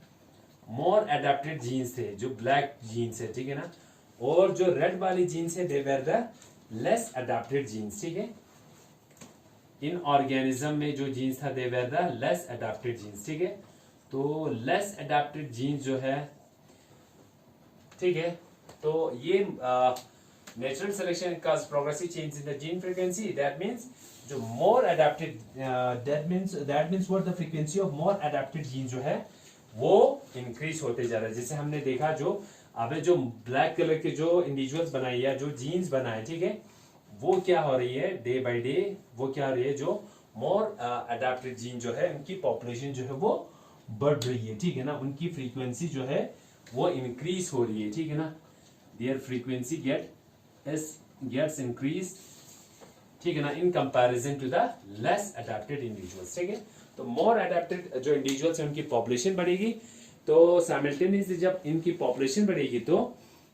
मोर अडेप्टेड जीन्स थे जो ब्लैक जीन्स है, ठीक है ना। और जो रेड वाली जीन्स है they were the less adapted genes, ठीक है। इन ऑर्गेनिज्म में जो जीन्स था they were the less adapted genes, ठीक है। तो लेस अडेप्टेड जीन्स जो है, ठीक है, तो ये natural selection causes progressive change in the gene frequency, that means जो more adapted, that means what, the frequency of more adapted gene जो है वो इंक्रीज होते जा रहा है। जैसे हमने देखा जो अबे जो ब्लैक कलर के जो इंडिविजुअल्स बनाए या जो जीन्स बनाए, ठीक है, वो क्या हो रही है डे बाय डे, वो क्या हो रही है, जो मोर अडेप्टेड जीन जो है उनकी पॉपुलेशन जो है वो बढ़ रही है, ठीक है ना, उनकी फ्रीक्वेंसी जो है वो इंक्रीज हो रही है, ठीक है ना, देयर फ्रीक्वेंसी गेट्स इंक्रीज, ठीक है ना, in comparison to the less adapted individuals, ठीक है। तो मोर अडेप्टेड जो इंडिविजुअल्स है उनकी पॉपुलेशन बढ़ेगी, तो साइमल्टेनियसली जब इनकी पॉपुलेशन बढ़ेगी तो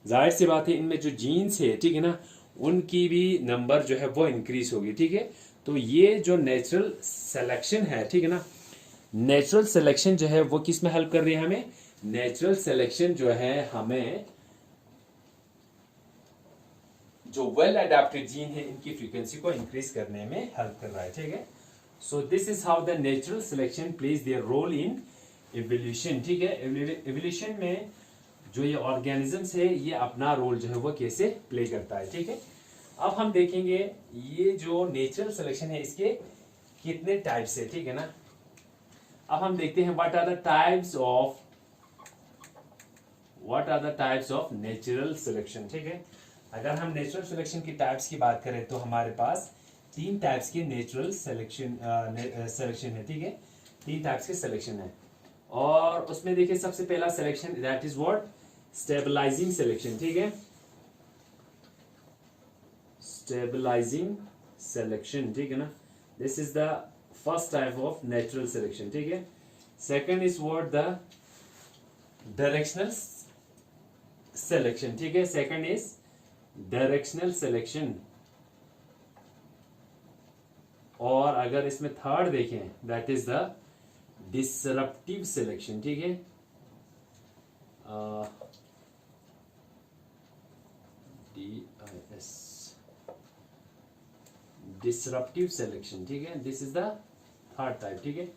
जाहिर सी बात है इनमें जो जीन्स है, ठीक है ना, उनकी भी नंबर जो है वो इंक्रीज होगी, ठीक है। तो ये जो नेचुरल सिलेक्शन है, ठीक है ना, नेचुरल सिलेक्शन जो है वो किस में हेल्प कर रही है हमें, नेचुरल सिलेक्शन जो है हमें जो वेल अडेप्टेड जीन है इनकी फ्रीक्वेंसी को इंक्रीज करने में हेल्प कर रहा है, ठीक है। So this is how the natural selection plays their role in evolution, ठीक है। एवोल्यूशन में जो ये ऑर्गेनिजम्स है ये अपना रोल जो है वो कैसे प्ले करता है, ठीक है। अब हम देखेंगे ये जो नेचुरल सिलेक्शन है इसके कितने टाइप्स है, ठीक है ना। अब हम देखते हैं what are the types of natural selection, ठीक है। अगर हम नेचुरल सिलेक्शन की टाइप्स की बात करें तो हमारे पास 3 टाइप्स के नेचुरल सिलेक्शन है, ठीक है, 3 टाइप्स के सिलेक्शन है। और उसमें देखिए सबसे पहला selection that is what, stabilising selection, ठीक है, स्टेबलाइजिंग सिलेक्शन, ठीक है ना, this is the first type of natural selection, ठीक है। Second is what, the directional selection, ठीक है, सेकंड इज डायरेक्शनल सिलेक्शन। और अगर इसमें थर्ड देखें that is the disruptive selection, ठीक है, DIS डिसरप्टिव सिलेक्शन, ठीक है, this is the third type, ठीक है।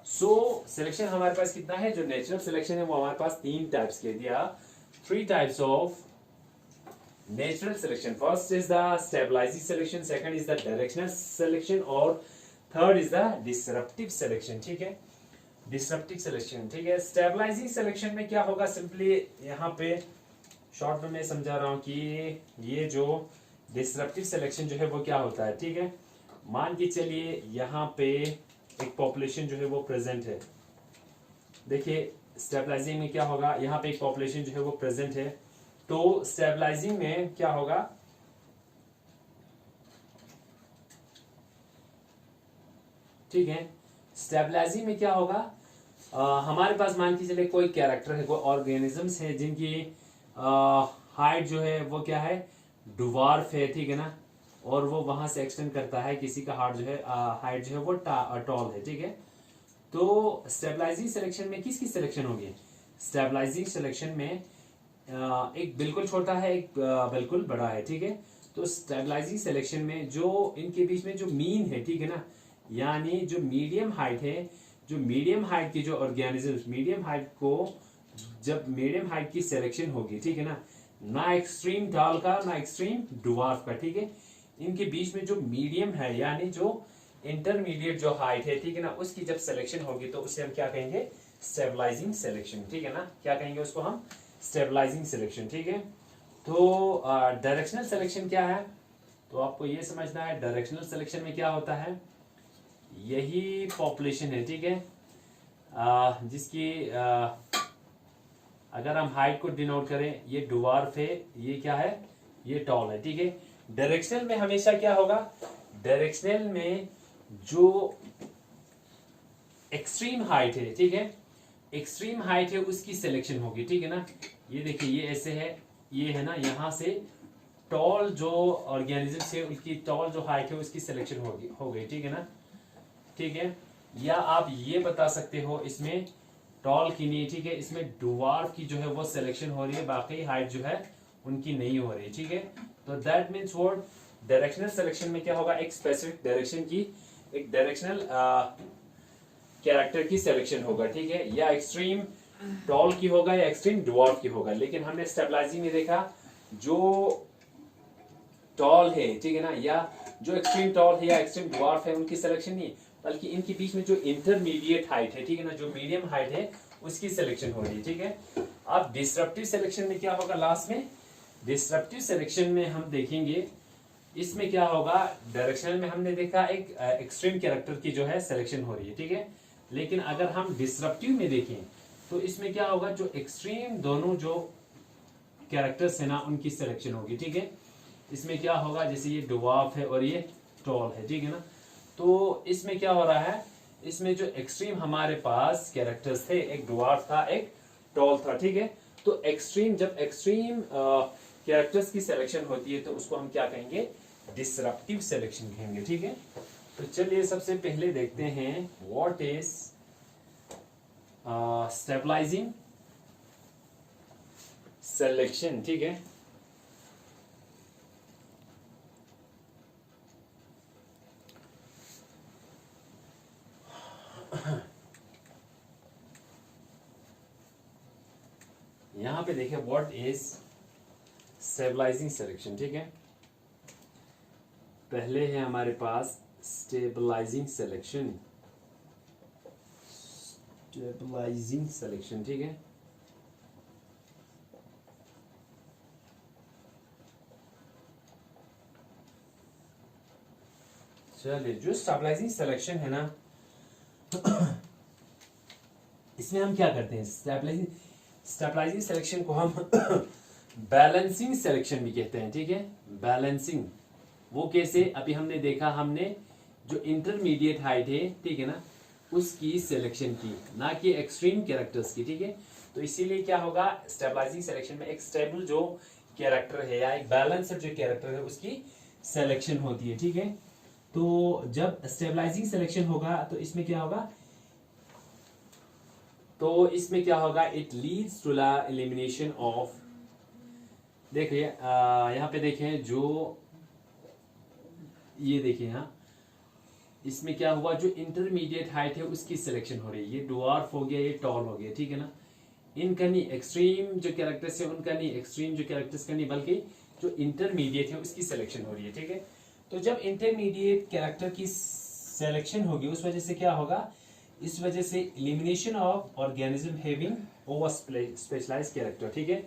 सो सिलेक्शन हमारे पास कितना है, जो नेचुरल सिलेक्शन है वो हमारे पास 3 टाइप्स के दिया, 3 types of natural selection. First is the stabilising selection, second is the directional selection और third is the disruptive selection, ठीक है, डिसरप्टिव सिलेक्शन, ठीक है। स्टेबलाइजिंग सिलेक्शन में क्या होगा, सिंपली यहाँ पे शॉर्ट में मैं समझा रहा हूँ कि ये जो डिसरप्टिव सिलेक्शन जो है वो क्या होता है, ठीक है। मान के चलिए यहाँ पे एक पॉपुलेशन जो है वो प्रेजेंट है, देखिए स्टेबलाइजिंग में क्या होगा, यहाँ पे एक पॉपुलेशन जो है वो प्रेजेंट है, तो स्टेबलाइजिंग में क्या होगा, ठीक है, स्टेबलाइजिंग में क्या होगा, हमारे पास मान के चलिए कोई कैरेक्टर है, कोई ऑर्गेनिजम्स है जिनकी हाइट जो है वो क्या है, डुवार्फ है, ठीक है ना, और वो वहां से एक्सटेंड करता है, किसी का हार्ट जो है हाइट जो है वो टॉल है, ठीक है। तो स्टेबलाइजिंग सिलेक्शन में किसकी सिलेक्शन होगी, स्टेबलाइजिंग सिलेक्शन में एक बिल्कुल छोटा है, एक बिल्कुल बड़ा है, ठीक है। तो स्टेबलाइजिंग सिलेक्शन में जो इनके बीच में जो मीन है, ठीक है ना, यानी जो मीडियम हाइट है, जो मीडियम हाइट की जो ऑर्गेनिजम्स, मीडियम हाइट को जब मीडियम हाइट की सिलेक्शन होगी, ठीक है ना एक्सट्रीम टॉल का ना एक्सट्रीम डुवार्फ का, ठीक है, इनके बीच में जो मीडियम है यानी जो इंटरमीडिएट जो हाइट है, ठीक है ना, उसकी जब सिलेक्शन होगी तो उसे हम क्या कहेंगे, स्टेबलाइजिंग सिलेक्शन, ठीक है ना, क्या कहेंगे उसको हम, स्टेबलाइजिंग सिलेक्शन, ठीक है। तो डायरेक्शनल सिलेक्शन क्या है, तो आपको ये समझना है डायरेक्शनल सिलेक्शन में क्या होता है, यही पॉपुलेशन है, ठीक है, जिसकी अगर हम हाइट को डिनोट करें, ये डुवार्फ है, ये क्या है, ये टॉल है, ठीक है। डायरेक्शनल में हमेशा क्या होगा, डायरेक्शनल में जो एक्सट्रीम हाइट है, ठीक है, एक्सट्रीम हाइट है उसकी सिलेक्शन होगी, ठीक है ना, ये देखिए ये ऐसे है, ये है ना, यहां से टॉल जो ऑर्गेनिज्म है उसकी टॉल जो हाइट है उसकी सिलेक्शन हो गई, ठीक है ना, ठीक है। या आप ये बता सकते हो इसमें टॉल की नहीं, ठीक है, इसमें डुवार्फ की जो है वो सिलेक्शन हो रही है, बाकी हाइट जो है उनकी नहीं हो रही, ठीक है। तो that means what, directional selection में क्या होगा, एक स्पेसिफिक डायरेक्शन की, एक डायरेक्शनल कैरेक्टर की सिलेक्शन होगा, ठीक है, या एक्सट्रीम टॉल की होगा या एक्सट्रीम डुवार्फ की होगा। लेकिन हमने स्टेबलाइजिंग में देखा जो टॉल है, ठीक है ना, या जो एक्सट्रीम टॉल है या एक्सट्रीम डुवार्फ है उनकी सिलेक्शन नहीं, बल्कि इनके बीच में जो इंटरमीडिएट हाइट है, ठीक है ना, जो मीडियम हाइट है उसकी सिलेक्शन हो रही है, ठीक है। अब डिसरप्टिव सिलेक्शन में क्या होगा, लास्ट में डिसरप्टिव सिलेक्शन में हम देखेंगे इसमें क्या होगा, डायरेक्शनल में हमने देखा एक एक्सट्रीम कैरेक्टर की जो है सिलेक्शन हो रही है, ठीक है। लेकिन अगर हम डिसरप्टिव में देखें तो इसमें क्या होगा, जो एक्सट्रीम दोनों जो कैरेक्टर्स है ना उनकी सिलेक्शन होगी, ठीक है। इसमें क्या होगा, जैसे ये डुवार्फ है और ये टॉल है, ठीक है ना, तो इसमें क्या हो रहा है, इसमें जो एक्सट्रीम हमारे पास कैरेक्टर्स थे, एक डुवार्फ था एक टॉल था, ठीक है। तो एक्सट्रीम जब एक्सट्रीम कैरेक्टर्स की सिलेक्शन होती है तो उसको हम क्या कहेंगे, डिसरप्टिव सिलेक्शन कहेंगे, ठीक है। तो चलिए सबसे पहले देखते हैं व्हाट इज स्टेबलाइजिंग सिलेक्शन, ठीक है। यहां पे देखिए व्हाट इज स्टेबलाइजिंग सिलेक्शन, ठीक है। पहले है हमारे पास स्टेबलाइजिंग सिलेक्शन, स्टेबलाइजिंग सिलेक्शन, ठीक है। चलिए जो स्टेबलाइजिंग सिलेक्शन है ना इसमें हम क्या करते हैं, स्टेबलाइजिंग सिलेक्शन को हम बैलेंसिंग सिलेक्शन भी कहते हैं, ठीक है। बैलेंसिंग वो कैसे, अभी हमने देखा, हमने जो इंटरमीडिएट हाइट है, ठीक है ना, उसकी सिलेक्शन की, ना कि एक्सट्रीम कैरेक्टर्स की, ठीक है। तो इसीलिए क्या होगा, स्टेबलाइजिंग सिलेक्शन में एक स्टेबल जो कैरेक्टर है या एक बैलेंस्ड जो कैरेक्टर है उसकी सिलेक्शन होती है, ठीक है। तो जब स्टेबलाइजिंग सिलेक्शन होगा तो इसमें क्या होगा, तो इसमें क्या होगा, it leads to the elimination of, देखिए यहाँ पे देखें जो ये देखिए यहाँ इसमें क्या हुआ, जो इंटरमीडिएट हाइट है उसकी सिलेक्शन हो रही है। ये डवार्फ हो गया, ये टॉल हो गया, ठीक है ना। इनका नहीं एक्सट्रीम जो कैरेक्टर्स है उनका नहीं, एक्सट्रीम जो कैरेक्टर्स का नहीं, बल्कि जो इंटरमीडिएट है उसकी सिलेक्शन हो रही है, ठीक है। तो जब इंटरमीडिएट कैरेक्टर की सिलेक्शन होगी उस वजह से क्या होगा, इस वजह से elimination of organism having over specialised character, ठीक है,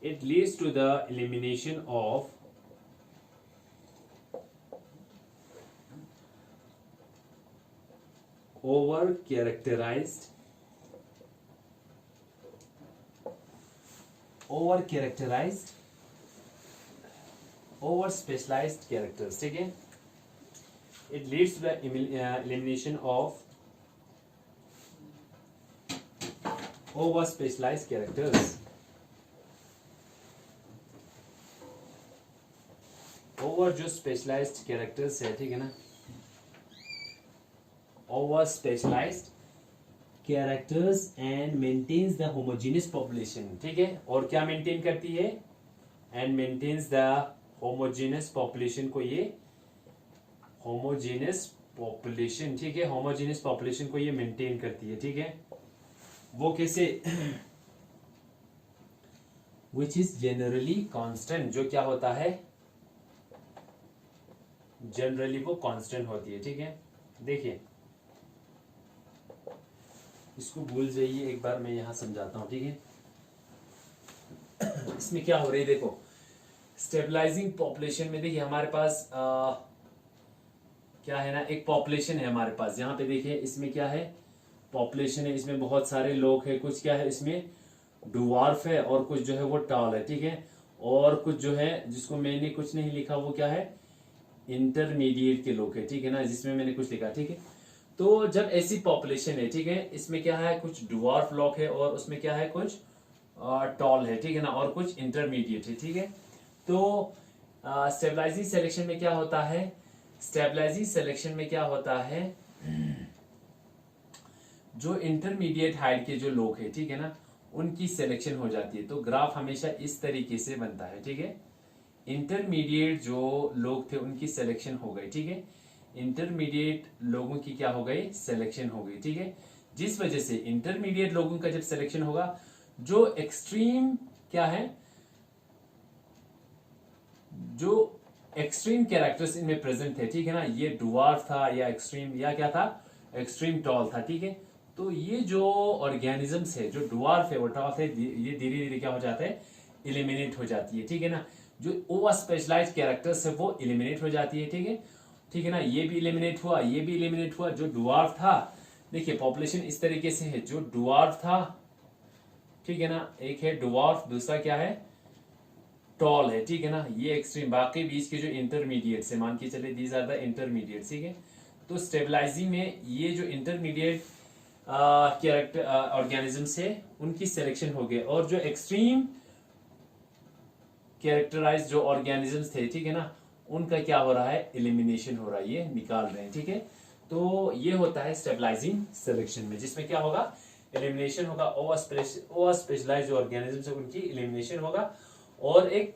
it leads to the elimination of over characterized over specialized characters, ठीक है। it leads to the elimination of over specialized characters, over जो specialized characters है, ठीक है ना, over specialized characters and maintains the homogeneous population, ठीक है। और क्या मेंटेन करती है, and maintains the homogeneous population को ये homogeneous population, ठीक है, homogeneous population को ये मेंटेन करती है, ठीक है। वो कैसे, which is generally constant, जो क्या होता है, जनरली वो कांस्टेंट होती है, ठीक है। देखिए इसको भूल जाइए, एक बार मैं यहां समझाता हूं, ठीक है। इसमें क्या हो रही है, देखो स्टेबलाइजिंग पॉपुलेशन में देखिए हमारे पास क्या है ना, एक पॉपुलेशन है हमारे पास, यहाँ पे देखिए इसमें क्या है, पॉपुलेशन है, इसमें बहुत सारे लोग हैं, कुछ क्या है इसमें डुवार्फ है और कुछ जो है वो टॉल है, ठीक है। और कुछ जो है जिसको मैंने कुछ नहीं लिखा वो क्या है, इंटरमीडिएट के लोग है, ठीक है ना, जिसमें मैंने कुछ लिखा, ठीक है। तो जब ऐसी पॉपुलेशन है, ठीक है, इसमें क्या है, कुछ डुवार्फ लोग है और उसमें क्या है, कुछ टॉल है, ठीक है ना, और कुछ इंटरमीडिएट है, ठीक है। तो स्टेबलाइजिंग सिलेक्शन में क्या होता है, स्टेबलाइजिंग सिलेक्शन में क्या होता है, जो इंटरमीडिएट हाइट के जो लोग हैं, ठीक है ना, उनकी सिलेक्शन हो जाती है। तो ग्राफ हमेशा इस तरीके से बनता है, ठीक है। इंटरमीडिएट जो लोग थे उनकी सिलेक्शन हो गई, ठीक है, इंटरमीडिएट लोगों की क्या हो गई, सिलेक्शन हो गई, ठीक है। जिस वजह से इंटरमीडिएट लोगों का जब सिलेक्शन होगा, जो एक्सट्रीम क्या है, जो एक्सट्रीम कैरेक्टर्स इनमें प्रेजेंट थे, ठीक है ना, ये डुवार्फ था या एक्सट्रीम या क्या था, एक्सट्रीम टॉल था, ठीक है। तो ये जो ऑर्गेनिजम्स है, जो डुवार्फ है वो टॉल है, ये धीरे धीरे क्या हो जाता है, इलिमिनेट हो जाती है, ठीक है ना। जो ओवर स्पेशलाइज्ड कैरेक्टर्स है वो इलिमिनेट हो जाती है, ठीक है, ठीक है ना। ये भी इलिमिनेट हुआ, ये भी इलिमिनेट हुआ। जो डुवार्फ था, देखिए पॉपुलेशन इस तरीके से है, जो डुवार्फ था, ठीक है ना, एक है डुवार्फ, दूसरा क्या है, टॉल है, ठीक है ना, ये एक्सट्रीम, बाकी बीच के जो इंटरमीडिएट से मान के चले, दीज आर द इंटरमीडिएट, ठीक है। तो स्टेबलाइजिंग में ये जो इंटरमीडिएट कैरेक्टर ऑर्गेनिजम्स है उनकी सिलेक्शन हो गई, और जो एक्सट्रीम कैरेक्टराइज जो ऑर्गेनिजम्स थे, ठीक है ना, उनका क्या हो रहा है, एलिमिनेशन हो रहा है, ये निकाल रहे हैं, ठीक है। तो ये होता है स्टेबलाइजिंग सिलेक्शन में, जिसमें क्या होगा, एलिमिनेशन होगा, ओवर स्पेशलाइज्ड जो ऑर्गेनिजम्स है उनकी एलिमिनेशन होगा, और एक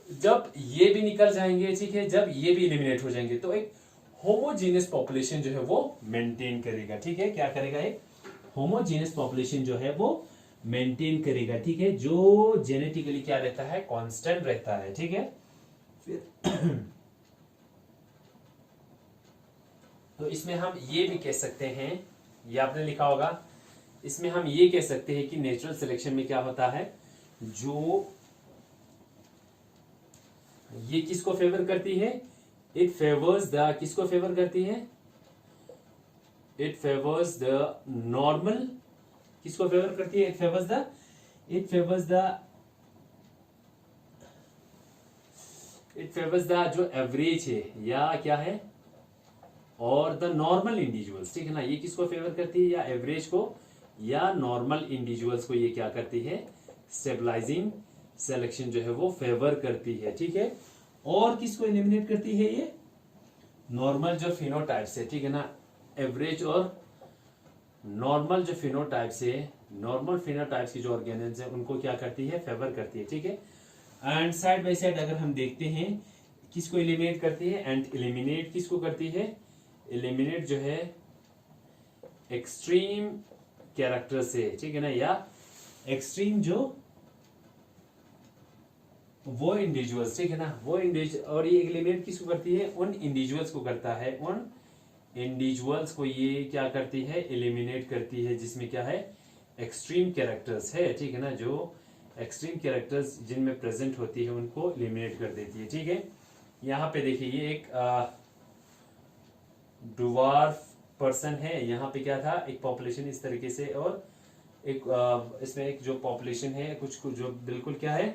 जब ये भी निकल जाएंगे, ठीक है, जब ये भी एलिमिनेट हो जाएंगे, तो एक होमोजीनियस पॉपुलेशन जो है वो मेंटेन करेगा, ठीक है। क्या करेगा, एक होमोजीनियस पॉपुलेशन जो है वो मेंटेन करेगा, ठीक है, जो जेनेटिकली क्या रहता है, कांस्टेंट रहता है, ठीक है। फिर तो इसमें हम ये भी कह सकते हैं, ये आपने लिखा होगा, इसमें हम ये कह सकते हैं कि नेचुरल सिलेक्शन में क्या होता है, जो ये किसको फेवर करती है, इट फेवर्स द, किसको फेवर करती है, इट फेवर्स द नॉर्मल, किसको फेवर करती है, इट फेवर्स द जो एवरेज है या क्या है, और द नॉर्मल इंडिविजुअल्स, ठीक है ना, ये किसको फेवर करती है, या एवरेज को या नॉर्मल इंडिविजुअल्स को ये क्या करती है, स्टेबलाइजिंग सिलेक्शन जो है वो फेवर करती है, ठीक है। और किसको एलिमिनेट करती है, ये नॉर्मल जो फिनोटाइप्स है, ठीक है ना, एवरेज और नॉर्मल जो फिनोटाइप्स है, नॉर्मल फिनोटाइप्स की जो ऑर्गेनिज्म है उनको क्या करती है, फेवर करती है, ठीक है। एंड साइड बाय साइड अगर हम देखते हैं किसको एलिमिनेट करती है, एंड एलिमिनेट किसको करती है, एलिमिनेट जो है एक्सट्रीम कैरेक्टर से, ठीक है ना, या एक्सट्रीम जो वो इंडिविजुअल्स, ठीक है ना, वो इंडिविजुअल, और ये एलिमिनेट किसको करती है, उन इंडिविजुअल्स को करता है, उन इंडिविजुअल्स को ये क्या करती है, एलिमिनेट करती है जिसमें क्या है, एक्सट्रीम कैरेक्टर्स है, ठीक है ना, जो एक्सट्रीम कैरेक्टर्स जिनमें प्रेजेंट होती है उनको एलिमिनेट कर देती है, ठीक है। यहाँ पे देखिए ये एक डुवार्फ पर्सन है, यहाँ पे क्या था, एक पॉपुलेशन इस तरीके से, और एक इसमें एक जो पॉपुलेशन है कुछ जो बिल्कुल क्या है,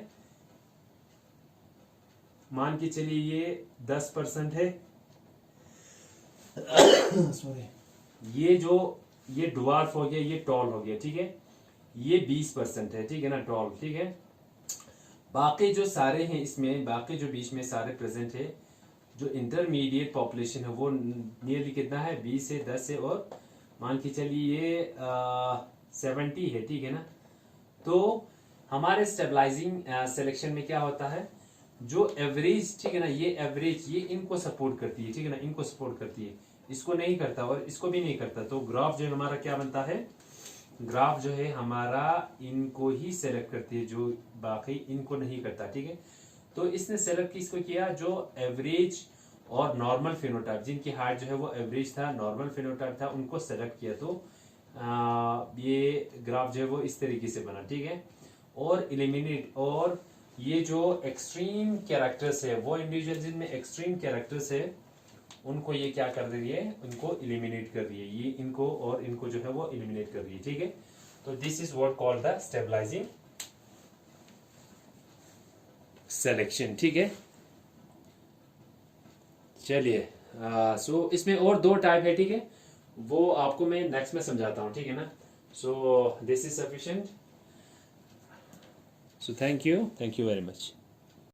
मान के चलिए ये 10% है सॉरी, ये डुवार्फ हो गया, ये टॉल हो गया, ठीक है, ये 20% है, ठीक है ना, टॉल, ठीक है। बाकी जो सारे हैं इसमें, बाकी जो बीच में सारे प्रेजेंट है, जो इंटरमीडिएट पॉपुलेशन है वो नियरली कितना है, 20 से 10 है, और मान के चलिए ये 70 है, ठीक है ना। तो हमारे स्टेबलाइजिंग सिलेक्शन में क्या होता है, जो एवरेज, ठीक है ना, ये एवरेज ये इनको सपोर्ट करती है, ठीक है ना, इनको सपोर्ट करती है, इसको नहीं करता और इसको भी नहीं करता, तो ग्राफ जो हमारा क्या बनता है, ग्राफ जो है हमारा इनको ही सेलेक्ट करती है, जो बाकी इनको नहीं करता, ठीक है। तो इसने सेलेक्ट किसको किया, जो एवरेज और नॉर्मल फिनोटाइप, जिनकी हाइट जो है वो एवरेज था, नॉर्मल फिनोटाइप था, उनको सेलेक्ट किया, तो ये ग्राफ जो है वो इस तरीके से बना, ठीक है। और एलिमिनेट, और ये जो एक्सट्रीम कैरेक्टर्स है, वो इंडिविजुअल जिनमें एक्सट्रीम कैरेक्टर्स है उनको ये क्या कर रही है, उनको एलिमिनेट कर रही है, ये इनको और इनको जो है वो एलिमिनेट कर रही है, ठीक है। तो this is what called the stabilising selection, ठीक है। चलिए, सो इसमें और 2 टाइप है, ठीक है, वो आपको मैं नेक्स्ट में समझाता हूँ, ठीक है ना। So this is sufficient, so thank you very much.